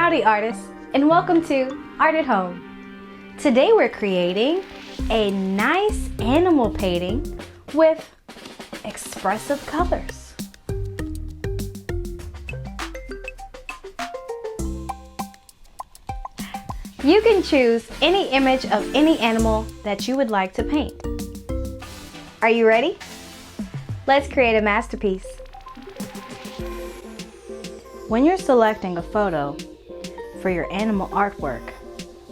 Howdy artists, and welcome to Art at Home. Today we're creating a nice animal painting with expressive colors. You can choose any image of any animal that you would like to paint. Are you ready? Let's create a masterpiece. When you're selecting a photo for your animal artwork,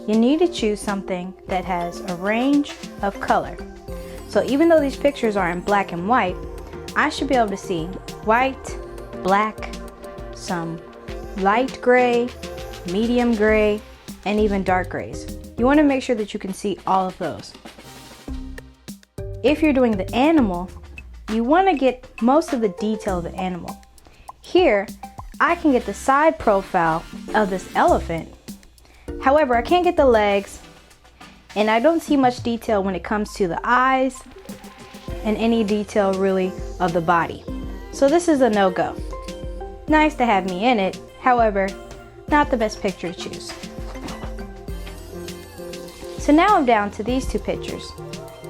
you need to choose something that has a range of color. So even though these pictures are in black and white, I should be able to see white, black, some light gray, medium gray, and even dark grays. You want to make sure that you can see all of those. If you're doing the animal, you want to get most of the detail of the animal. Here, I can get the side profile of this elephant. However, I can't get the legs, and I don't see much detail when it comes to the eyes and any detail really of the body. So this is a no-go. Nice to have me in it, however, not the best picture to choose. So now I'm down to these two pictures.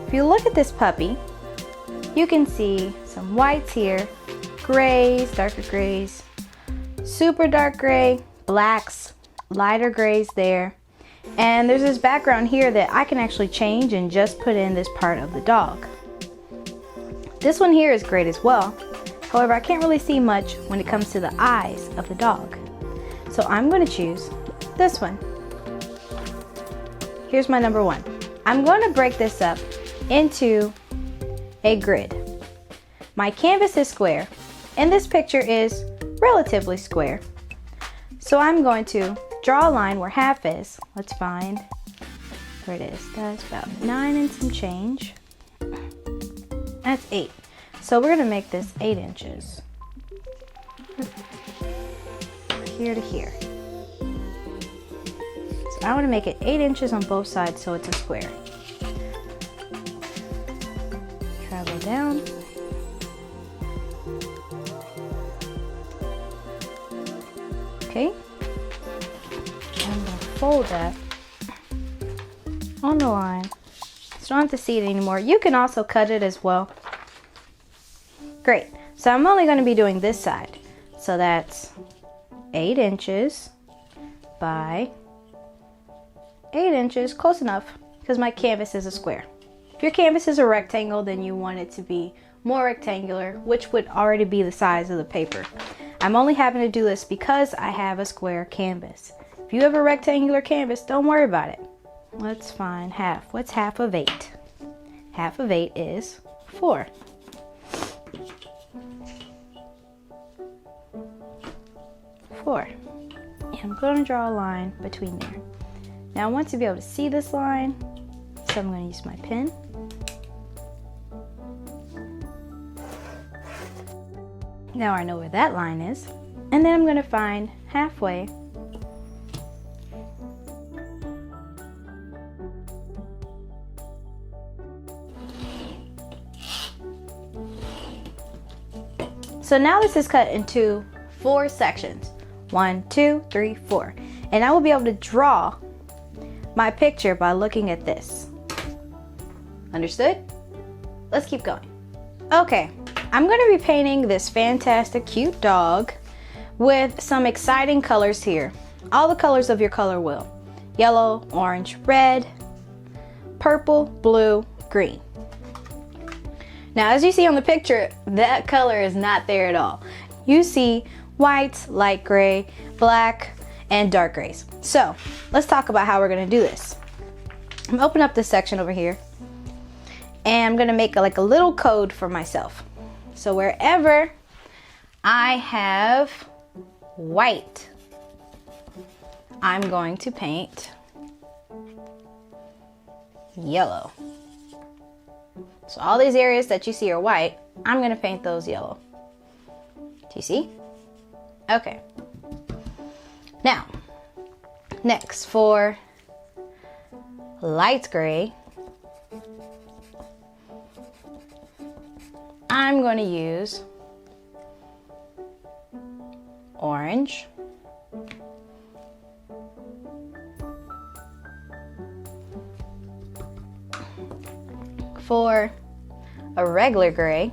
If you look at this puppy, you can see some whites here, grays, darker grays, super dark gray, blacks, lighter grays there. And there's this background here that I can actually change and just put in this part of the dog. This one here is great as well. However, I can't really see much when it comes to the eyes of the dog. So I'm going to choose this one. Here's my number one. I'm going to break this up into a grid. My canvas is square, and this picture is relatively square. So I'm going to draw a line where half is. Let's find where it is. That's about 9 and some change. That's 8. So we're going to make this 8 inches. Here to here. So I want to make it 8 inches on both sides so it's a square. Travel down. Okay. I'm going to fold that on the line. So you don't have to see it anymore. You can also cut it as well. Great. So I'm only going to be doing this side. So that's 8 inches by 8 inches, close enough, because my canvas is a square. If your canvas is a rectangle, then you want it to be more rectangular, which would already be the size of the paper. I'm only having to do this because I have a square canvas. If you have a rectangular canvas, don't worry about it. Let's find half. What's half of 8? Half of 8 is 4. 4. And I'm going to draw a line between there. Now I want to be able to see this line, so I'm going to use my pen. Now I know where that line is, and then I'm going to find halfway. So now this is cut into 4 sections. 1, 2, 3, 4. And I will be able to draw my picture by looking at this. Understood? Let's keep going. Okay. I'm going to be painting this fantastic, cute dog with some exciting colors here. All the colors of your color wheel. Yellow, orange, red, purple, blue, green. Now, as you see on the picture, that color is not there at all. You see white, light gray, black, and dark grays. So, let's talk about how we're going to do this. I'm going to open up this section over here, and I'm going to make like a little code for myself. So wherever I have white, I'm going to paint yellow. So all these areas that you see are white, I'm going to paint those yellow. Do you see? Okay. Now, next for light gray, I'm going to use orange, For a regular gray,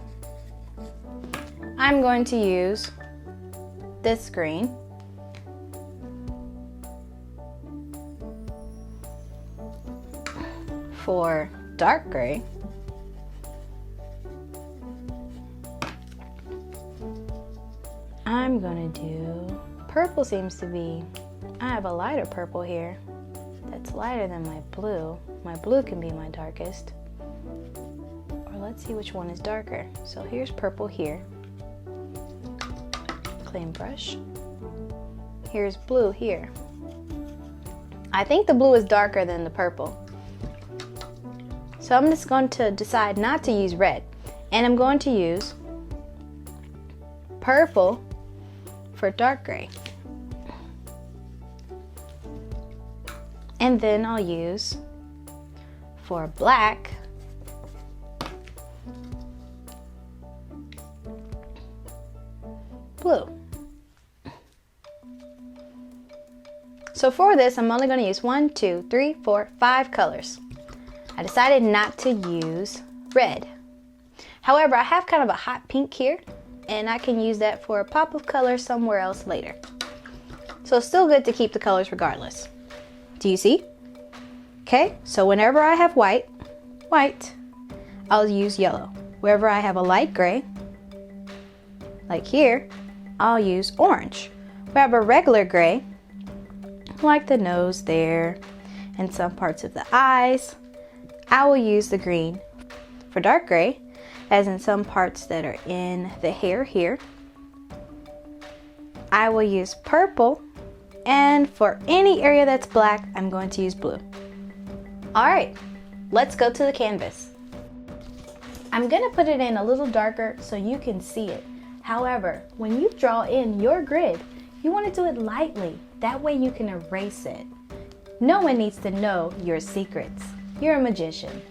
I'm going to use this green. For dark gray, I'm gonna do purple. Seems to be, I have a lighter purple here that's lighter than my blue. My blue can be my darkest. Or let's see which one is darker. So here's purple here. Clean brush. Here's blue here. I think the blue is darker than the purple. So I'm just going to decide not to use red, and I'm going to use purple for dark gray. And then I'll use for black blue. So for this, I'm only going to use 1, 2, 3, 4, 5 colors. I decided not to use red. However, I have kind of a hot pink here, and I can use that for a pop of color somewhere else later. So it's still good to keep the colors regardless. Do you see? Okay, so whenever I have white, I'll use yellow. Wherever I have a light gray, like here, I'll use orange. We have a regular gray, like the nose there, and some parts of the eyes, I will use the green. For dark gray, as in some parts that are in the hair here, I will use purple, and for any area that's black, I'm going to use blue. All right, let's go to the canvas. I'm gonna put it in a little darker so you can see it. However, when you draw in your grid, you want to do it lightly. That way you can erase it. No one needs to know your secrets. You're a magician.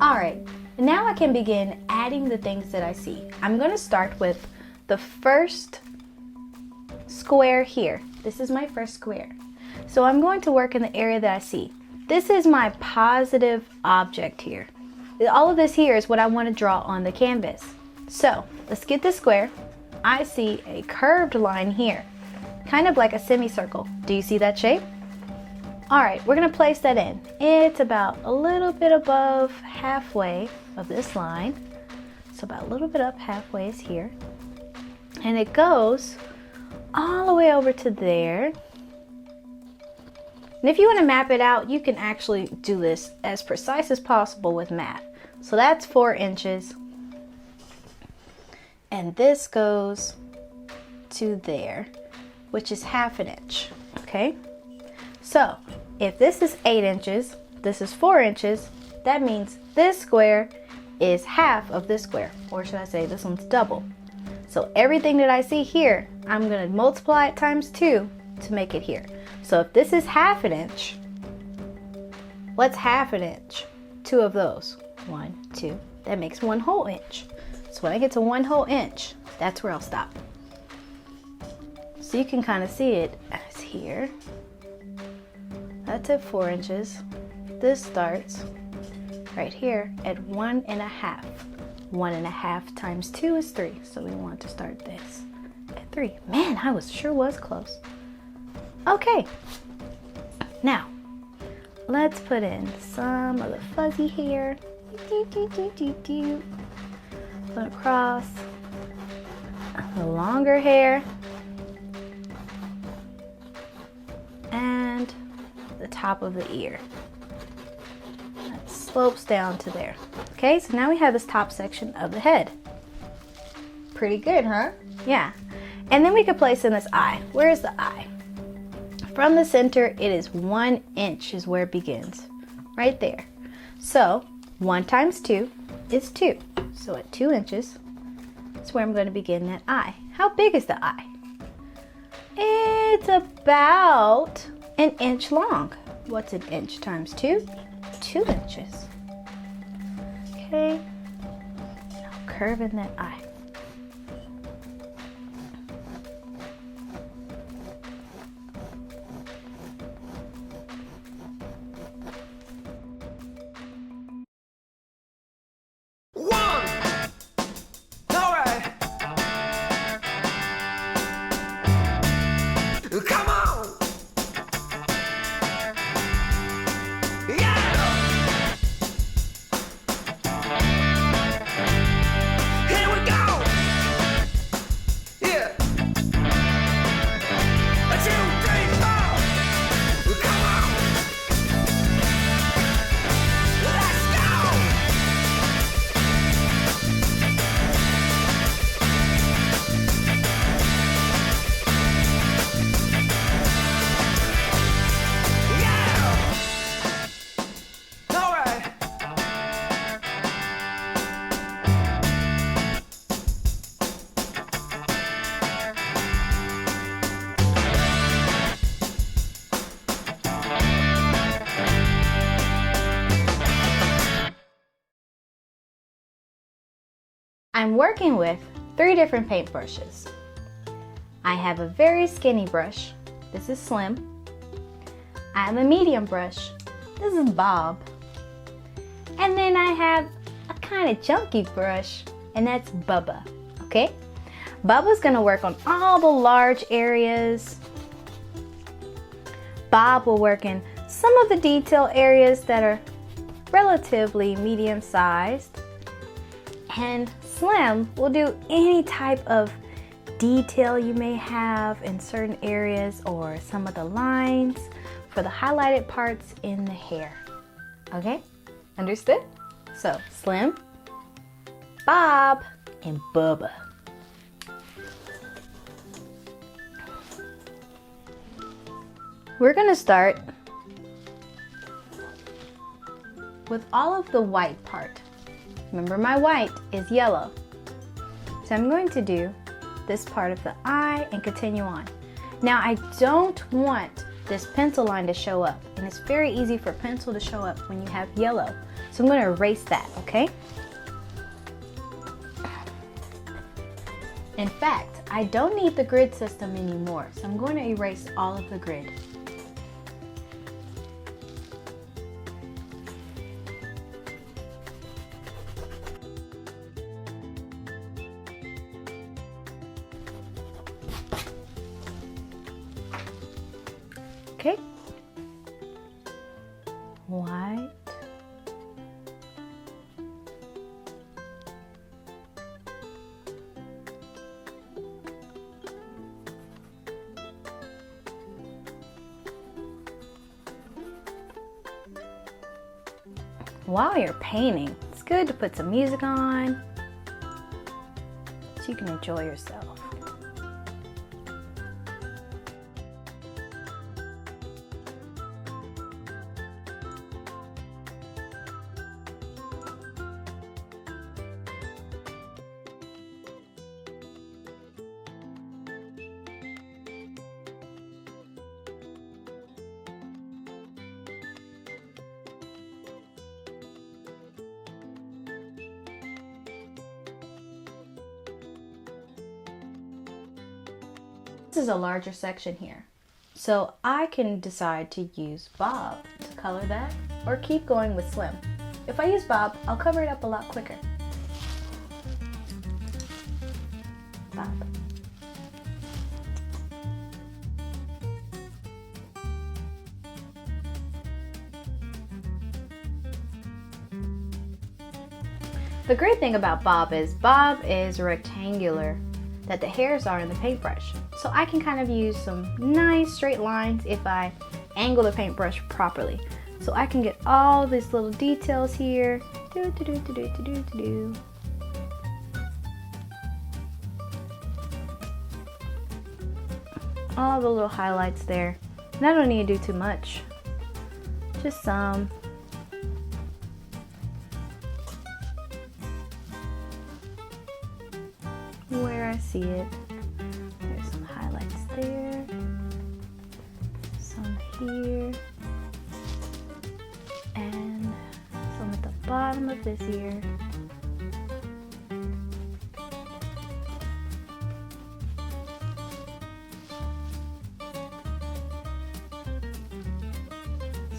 All right, now I can begin adding the things that I see. I'm going to start with the first square here. This is my first square. So I'm going to work in the area that I see. This is my positive object here. All of this here is what I want to draw on the canvas. So let's get the square. I see a curved line here, kind of like a semicircle. Do you see that shape? All right, we're going to place that in. It's about a little bit above halfway of this line. So about a little bit up halfway is here. And it goes all the way over to there. And if you want to map it out, you can actually do this as precise as possible with math. So that's 4 inches. And this goes to there, which is ½ inch, okay? So if this is 8 inches, this is 4 inches, that means this square is half of this square, or should I say this one's double. So everything that I see here, I'm going to multiply it times 2 to make it here. So if this is ½ inch, what's ½ inch? 2 of those. 1, 2, that makes 1 whole inch. So when I get to 1 whole inch, that's where I'll stop. So you can kind of see it as here. That's at 4 inches. This starts right here at 1 1/2. 1 1/2 times 2 is 3. So we want to start this at 3. Man, I sure was close. Okay. Now, let's put in some of the fuzzy hair. Put across the longer hair. And the top of the ear. That slopes down to there. Okay, so now we have this top section of the head. Pretty good, huh? Yeah. And then we could place in this eye. Where is the eye? From the center, it is 1 inch is where it begins. Right there. So 1 times 2 is 2. So at 2 inches, that's where I'm going to begin that eye. How big is the eye? It's about an inch long. What's an inch times 2? 2 inches. Okay, now curve in that eye. I'm working with 3 different paintbrushes. I have a very skinny brush. This is Slim. I have a medium brush. This is Bob. And then I have a kind of chunky brush, and that's Bubba, okay? Bubba's gonna work on all the large areas. Bob will work in some of the detail areas that are relatively medium-sized. And Slim will do any type of detail you may have in certain areas or some of the lines for the highlighted parts in the hair. Okay? Understood? So, Slim, Bob, and Bubba. We're gonna start with all of the white part. Remember, my white is yellow. So I'm going to do this part of the eye and continue on. Now, I don't want this pencil line to show up, and it's very easy for pencil to show up when you have yellow. So I'm going to erase that, okay? In fact, I don't need the grid system anymore, so I'm going to erase all of the grid. Okay, white, while you're painting, it's good to put some music on so you can enjoy yourself. This is a larger section here, so I can decide to use Bob to color that or keep going with Slim. If I use Bob, I'll cover it up a lot quicker. Bob. The great thing about Bob is rectangular, that the hairs are in the paintbrush. So I can kind of use some nice straight lines if I angle the paintbrush properly. So I can get all these little details here. All the little highlights there. And I don't need to do too much. Just some. Where I see it. There's some highlights there. Some here. And some at the bottom of this ear.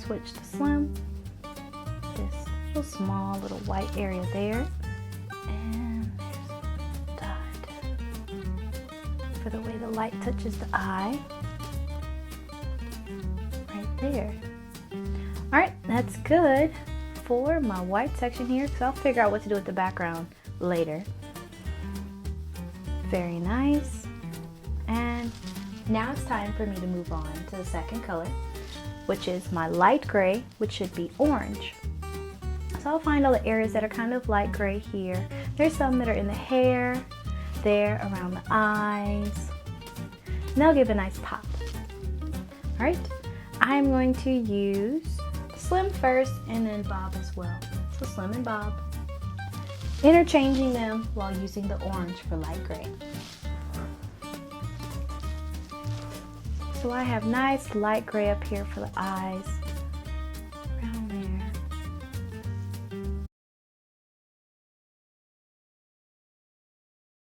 Switch to slim. This little small little white area there. And there's a dot for the way the light touches the eye. Right there. Alright, that's good for my white section here, because I'll figure out what to do with the background later. Very nice. And now it's time for me to move on to the second color, which is my light gray, which should be orange. So I'll find all the areas that are kind of light gray here. There's some that are in the hair, there around the eyes, and they'll give a nice pop. All right, I'm going to use slim first and then bob as well. So slim and bob, interchanging them while using the orange for light gray. So I have nice light gray up here for the eyes.